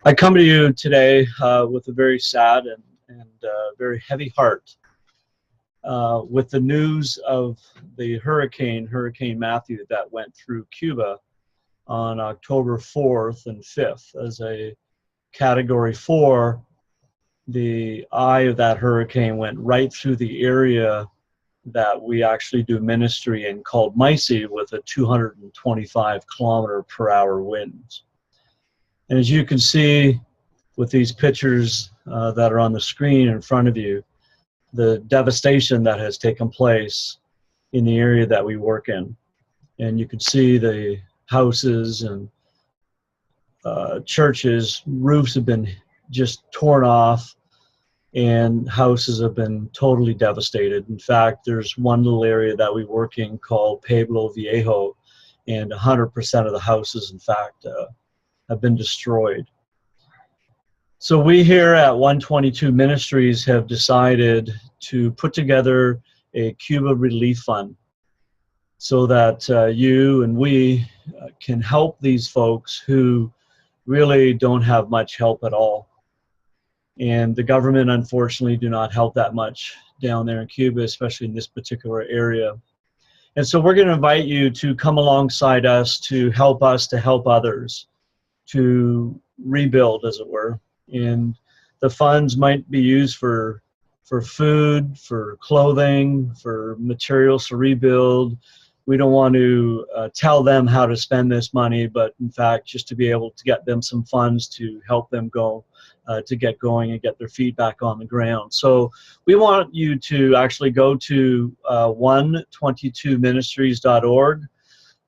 I come to you today with a very sad and very heavy heart with the news of the Hurricane Matthew, that went through Cuba on October 4th and 5th. As a Category 4, the eye of that hurricane went right through the area that we actually do ministry in, called Micey, with a 225-kilometer-per-hour winds. And as you can see with these pictures that are on the screen in front of you, the devastation that has taken place in the area that we work in. And you can see the houses and churches, roofs have been just torn off, and houses have been totally devastated. In fact, there's one little area that we work in called Pueblo Viejo, and 100% of the houses, in fact, have been destroyed. So we here at 122 Ministries have decided to put together a Cuba relief fund so that you and we can help these folks who really don't have much help at all. And the government, unfortunately, do not help that much down there in Cuba, especially in this particular area. And so we're going to invite you to come alongside us to help others to rebuild, as it were. And the funds might be used for food, for clothing, for materials to rebuild. We don't want to tell them how to spend this money, but in fact, just to be able to get them some funds to help them go, to get going and get their feet back on the ground. So we want you to actually go to 122ministries.org.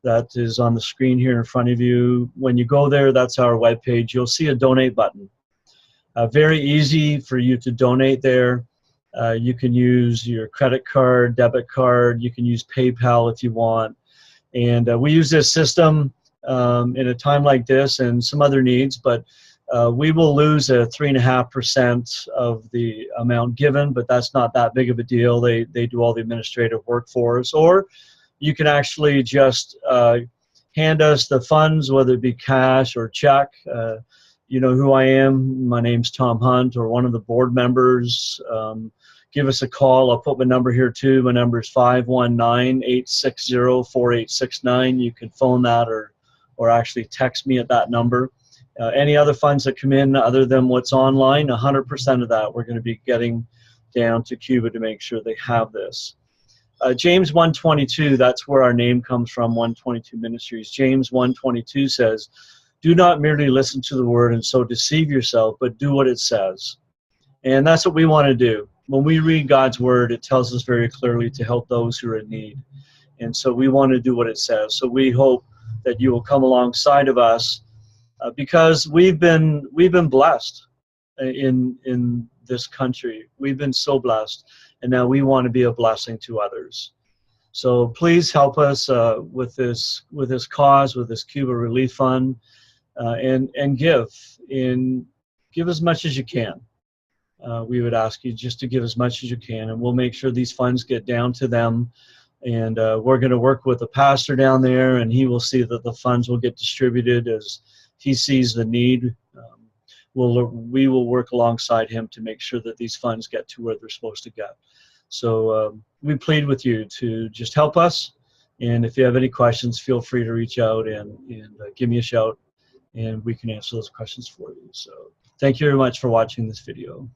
That is on the screen here in front of you. When you go there, that's our webpage. You'll see a donate button. Very easy for you to donate there. You can use your credit card, debit card. You can use PayPal if you want. And we use this system in a time like this and some other needs, but we will lose a 3.5% of the amount given, but that's not that big of a deal. They do all the administrative work for us. Or you can actually just hand us the funds, whether it be cash or check. You know who I am. My name's Tom Hunt, or one of the board members. Give us a call. I'll put my number here too. My number is 519-860-4869. You can phone that or actually text me at that number. Any other funds that come in other than what's online, 100% of that we're going to be getting down to Cuba to make sure they have this. James 122, that's where our name comes from, 122 Ministries. James 122 says, "Do not merely listen to the word and so deceive yourself, but do what it says." And that's what we want to do. When we read God's word, it tells us very clearly to help those who are in need. And so we want to do what it says. So we hope that you will come alongside of us because we've been blessed in this country. We've been so blessed, and now we want to be a blessing to others. So please help us with this cause, with this Cuba Relief Fund, and give as much as you can. We would ask you just to give as much as you can, and we'll make sure these funds get down to them. And we're going to work with the pastor down there, and he will see that the funds will get distributed as he sees the need. We will work alongside him to make sure that these funds get to where they're supposed to get. So we plead with you to just help us. And if you have any questions, feel free to reach out and give me a shout, and we can answer those questions for you. So thank you very much for watching this video.